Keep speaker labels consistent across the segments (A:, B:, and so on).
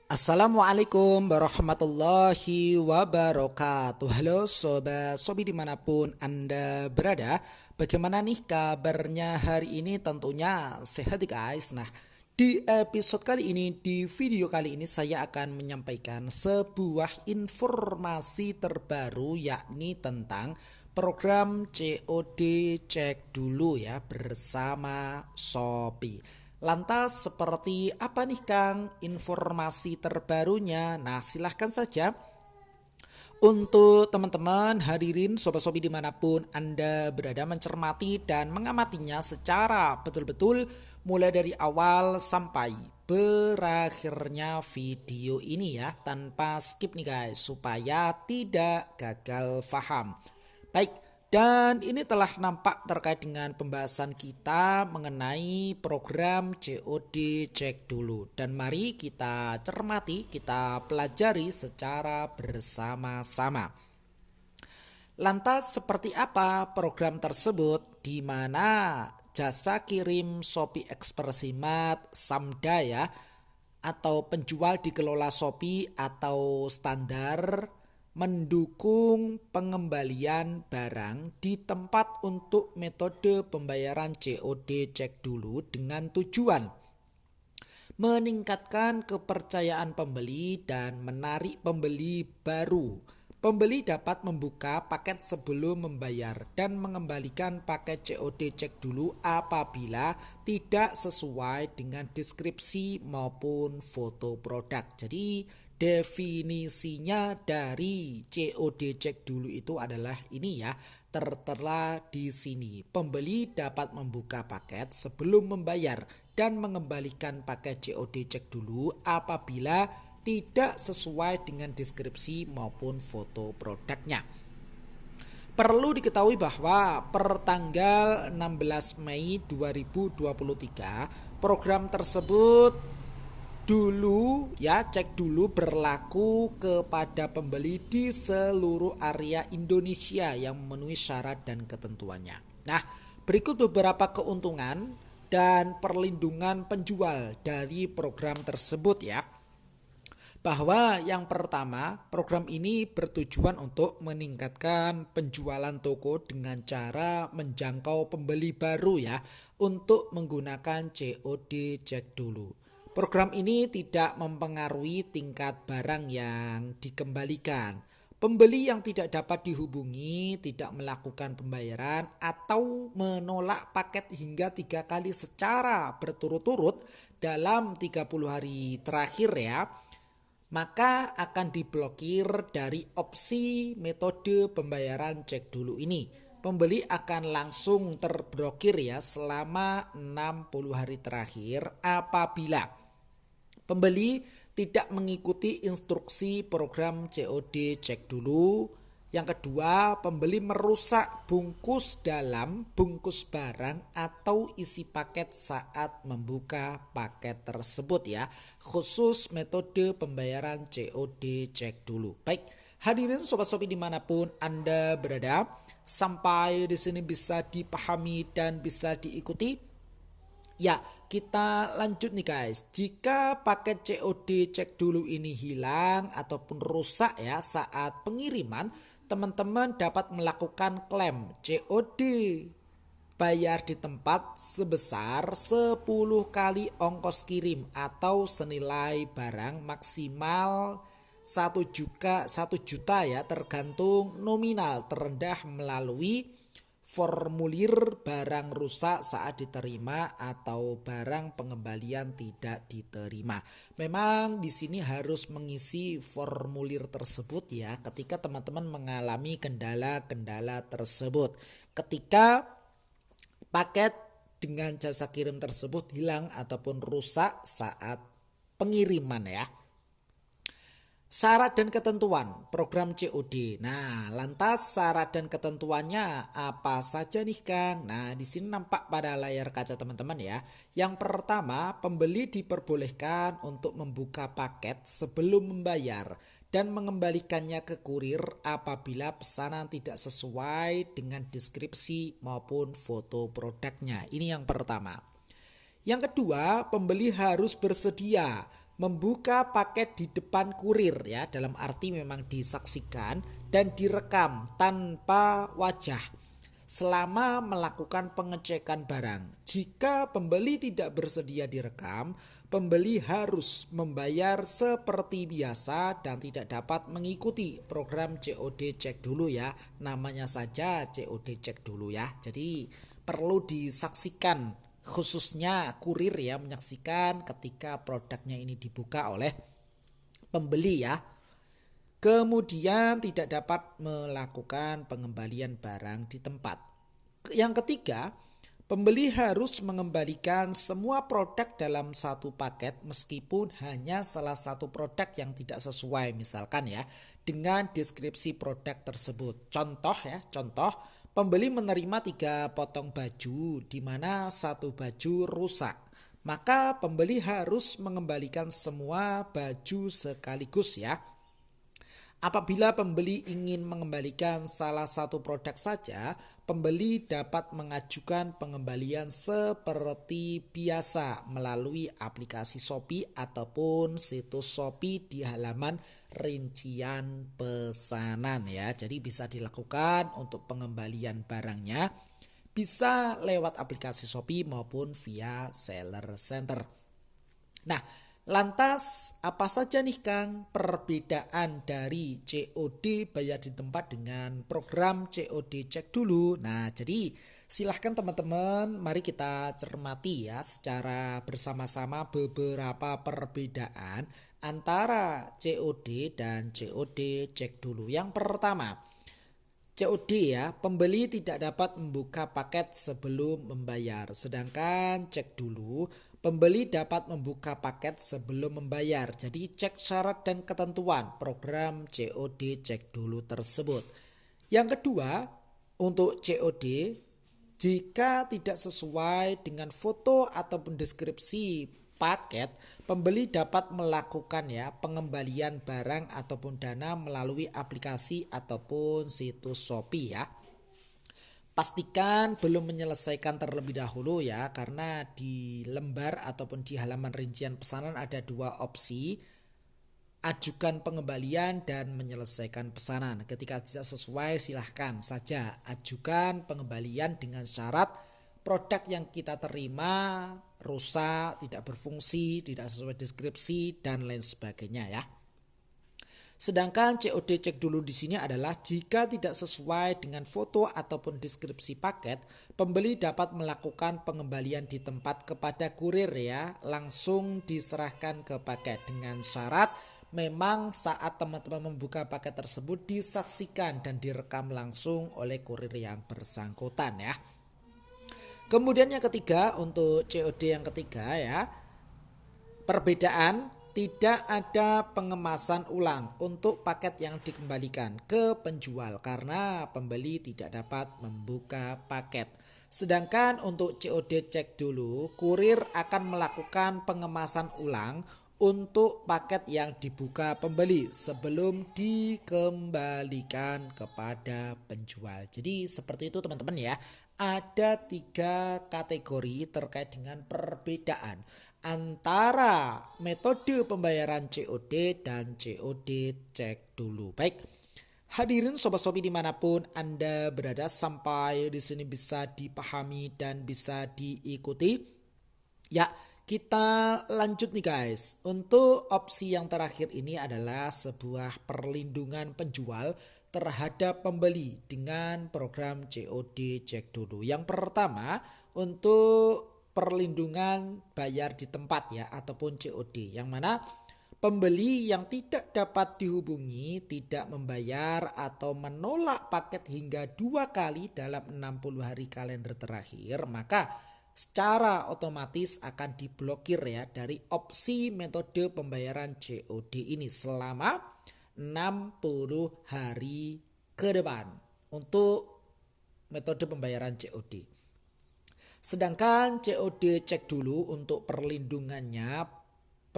A: Assalamualaikum warahmatullahi wabarakatuh. Halo sobat sobi dimanapun Anda berada. Bagaimana nih kabarnya hari ini? Tentunya sehat ya guys. Nah, di episode kali ini, di video kali ini saya akan menyampaikan sebuah informasi terbaru, yakni tentang program COD Cek Dulu ya bersama Shopee. Lantas seperti apa nih Kang informasi terbarunya? Nah, silahkan saja untuk teman-teman hadirin sobat-sobi dimanapun Anda berada mencermati dan mengamatinya secara betul-betul mulai dari awal sampai berakhirnya video ini ya, tanpa skip nih guys, supaya tidak gagal paham. Baik, dan ini telah nampak terkait dengan pembahasan kita mengenai program COD Cek Dulu. Dan mari kita cermati, kita pelajari secara bersama-sama. Lantas seperti apa program tersebut, di mana jasa kirim Shopee Ekspresimat Samdaya atau penjual dikelola Shopee atau standar mendukung pengembalian barang di tempat untuk metode pembayaran COD Cek Dulu dengan tujuan meningkatkan kepercayaan pembeli dan menarik pembeli baru. Pembeli dapat membuka paket sebelum membayar dan mengembalikan paket COD Cek Dulu apabila tidak sesuai dengan deskripsi maupun foto produk. Jadi definisinya dari COD Cek Dulu itu adalah ini ya, tertera di sini. Pembeli dapat membuka paket sebelum membayar dan mengembalikan paket COD Cek Dulu apabila tidak sesuai dengan deskripsi maupun foto produknya. Perlu diketahui bahwa per tanggal 16 Mei 2023 program tersebut dulu ya, cek dulu berlaku kepada pembeli di seluruh area Indonesia yang memenuhi syarat dan ketentuannya. Nah, berikut beberapa keuntungan dan perlindungan penjual dari program tersebut ya. Bahwa yang pertama, program ini bertujuan untuk meningkatkan penjualan toko dengan cara menjangkau pembeli baru ya, untuk menggunakan COD Cek Dulu. Program ini tidak mempengaruhi tingkat barang yang dikembalikan. Pembeli yang tidak dapat dihubungi, tidak melakukan pembayaran, atau menolak paket hingga 3 kali secara berturut-turut dalam 30 hari terakhir ya, maka akan diblokir dari opsi metode pembayaran cek dulu ini. Pembeli akan langsung terblokir ya selama 60 hari terakhir apabila pembeli tidak mengikuti instruksi program COD Cek Dulu. Yang kedua, pembeli merusak bungkus dalam bungkus barang atau isi paket saat membuka paket tersebut ya, khusus metode pembayaran COD Cek Dulu. Baik, hadirin sobat-sobi dimanapun Anda berada, sampai di sini bisa dipahami dan bisa diikuti. Ya, kita lanjut nih guys. Jika paket COD Cek Dulu ini hilang ataupun rusak ya saat pengiriman, teman-teman dapat melakukan klaim COD bayar di tempat sebesar 10 kali ongkos kirim atau senilai barang maksimal 1 juta ya, tergantung nominal terendah melalui formulir barang rusak saat diterima atau barang pengembalian tidak diterima. Memang di sini harus mengisi formulir tersebut ya ketika teman-teman mengalami kendala-kendala tersebut. Ketika paket dengan jasa kirim tersebut hilang ataupun rusak saat pengiriman ya. Syarat dan ketentuan program COD. Nah, lantas syarat dan ketentuannya apa saja nih Kang? Nah, di sini nampak pada layar kaca teman-teman ya. Yang pertama, pembeli diperbolehkan untuk membuka paket sebelum membayar dan mengembalikannya ke kurir apabila pesanan tidak sesuai dengan deskripsi maupun foto produknya. Ini yang pertama. Yang kedua, pembeli harus bersedia membuka paket di depan kurir ya, dalam arti memang disaksikan dan direkam tanpa wajah selama melakukan pengecekan barang. Jika pembeli tidak bersedia direkam, pembeli harus membayar seperti biasa dan tidak dapat mengikuti program COD cek dulu ya. Namanya saja COD cek dulu ya. Jadi perlu disaksikan, khususnya kurir ya, menyaksikan ketika produknya ini dibuka oleh pembeli ya. Kemudian tidak dapat melakukan pengembalian barang di tempat. Yang ketiga, pembeli harus mengembalikan semua produk dalam satu paket meskipun hanya salah satu produk yang tidak sesuai, misalkan ya, dengan deskripsi produk tersebut. Contoh, pembeli menerima 3 potong baju di mana satu baju rusak. Maka pembeli harus mengembalikan semua baju sekaligus ya. Apabila pembeli ingin mengembalikan salah satu produk saja, pembeli dapat mengajukan pengembalian seperti biasa melalui aplikasi Shopee ataupun situs Shopee di halaman rincian pesanan ya. Jadi bisa dilakukan untuk pengembalian barangnya bisa lewat aplikasi Shopee maupun via seller center. Nah, lantas apa saja nih Kang perbedaan dari COD bayar di tempat dengan program COD cek dulu? Nah, jadi silahkan teman-teman, mari kita cermati ya secara bersama-sama beberapa perbedaan antara COD dan COD cek dulu. Yang pertama, COD ya, pembeli tidak dapat membuka paket sebelum membayar. Sedangkan cek dulu, pembeli dapat membuka paket sebelum membayar. Jadi cek syarat dan ketentuan program COD cek dulu tersebut. Yang kedua, untuk COD, jika tidak sesuai dengan foto ataupun deskripsi paket, pembeli dapat melakukan ya pengembalian barang ataupun dana melalui aplikasi ataupun situs Shopee ya. Pastikan belum menyelesaikan terlebih dahulu ya, karena di lembar ataupun di halaman rincian pesanan ada 2 opsi, ajukan pengembalian dan menyelesaikan pesanan. Ketika tidak sesuai silahkan saja ajukan pengembalian dengan syarat produk yang kita terima rusak, tidak berfungsi, tidak sesuai deskripsi dan lain sebagainya ya. Sedangkan COD cek dulu di sini adalah jika tidak sesuai dengan foto ataupun deskripsi paket, pembeli dapat melakukan pengembalian di tempat kepada kurir ya, langsung diserahkan ke paket dengan syarat memang saat teman-teman membuka paket tersebut disaksikan dan direkam langsung oleh kurir yang bersangkutan ya. Kemudian yang ketiga, untuk COD yang ketiga ya, perbedaan tidak ada pengemasan ulang untuk paket yang dikembalikan ke penjual karena pembeli tidak dapat membuka paket. Sedangkan untuk COD cek dulu, kurir akan melakukan pengemasan ulang untuk paket yang dibuka pembeli sebelum dikembalikan kepada penjual. Jadi seperti itu teman-teman ya. Ada 3 kategori terkait dengan perbedaan antara metode pembayaran COD dan COD cek dulu. Baik, hadirin sobat-sobi dimanapun Anda berada, sampai di sini bisa dipahami dan bisa diikuti. Ya, kita lanjut nih guys. Untuk opsi yang terakhir ini adalah sebuah perlindungan penjual terhadap pembeli dengan program COD cek dulu. Yang pertama, untuk perlindungan bayar di tempat ya ataupun COD, yang mana pembeli yang tidak dapat dihubungi, tidak membayar atau menolak paket hingga 2 kali dalam 60 hari kalender terakhir, maka secara otomatis akan diblokir ya dari opsi metode pembayaran COD ini selama 60 hari ke depan untuk metode pembayaran COD. Sedangkan COD cek dulu untuk perlindungannya,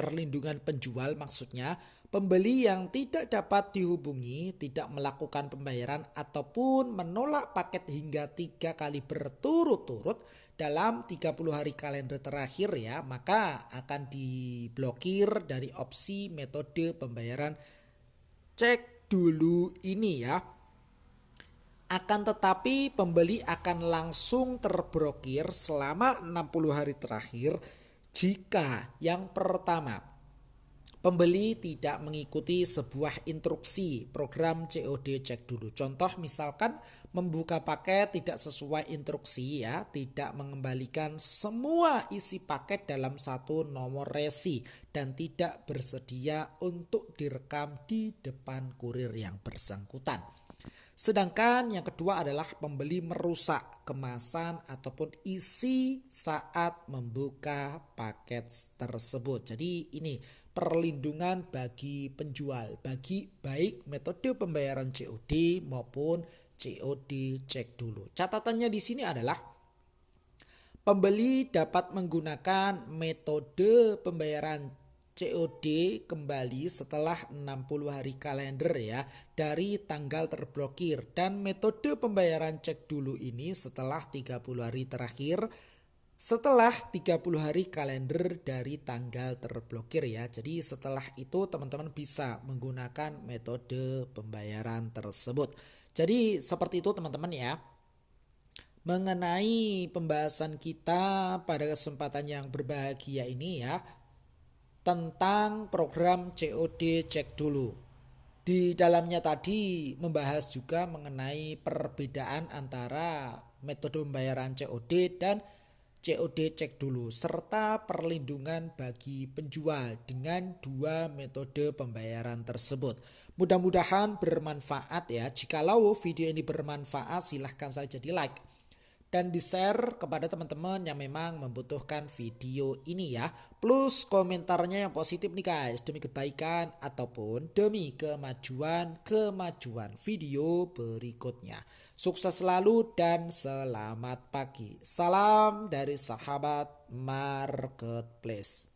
A: perlindungan penjual maksudnya, pembeli yang tidak dapat dihubungi, tidak melakukan pembayaran ataupun menolak paket hingga 3 kali berturut-turut dalam 30 hari kalender terakhir ya, maka akan diblokir dari opsi metode pembayaran cek dulu ini ya. Akan tetapi pembeli akan langsung terblokir selama 60 hari terakhir jika yang pertama, pembeli tidak mengikuti sebuah instruksi program COD cek dulu. Contoh misalkan membuka paket tidak sesuai instruksi ya, tidak mengembalikan semua isi paket dalam satu nomor resi dan tidak bersedia untuk direkam di depan kurir yang bersangkutan. Sedangkan yang kedua adalah pembeli merusak kemasan ataupun isi saat membuka paket tersebut. Jadi ini perlindungan bagi penjual, bagi baik metode pembayaran COD maupun COD cek dulu. Catatannya di sini adalah pembeli dapat menggunakan metode pembayaran COD kembali setelah 60 hari kalender ya dari tanggal terblokir, dan metode pembayaran cek dulu ini setelah 30 hari terakhir setelah 30 hari kalender dari tanggal terblokir ya. Jadi setelah itu teman-teman bisa menggunakan metode pembayaran tersebut. Jadi seperti itu teman-teman ya. Mengenai pembahasan kita pada kesempatan yang berbahagia ini ya, tentang program COD cek dulu. Di dalamnya tadi membahas juga mengenai perbedaan antara metode pembayaran COD dan COD cek dulu serta perlindungan bagi penjual dengan dua metode pembayaran tersebut. Mudah-mudahan bermanfaat ya. Jikalau video ini bermanfaat silahkan saja di like dan di-share kepada teman-teman yang memang membutuhkan video ini ya. Plus komentarnya yang positif nih guys, demi kebaikan ataupun demi kemajuan video berikutnya. Sukses selalu dan selamat pagi. Salam dari sahabat Marketplace.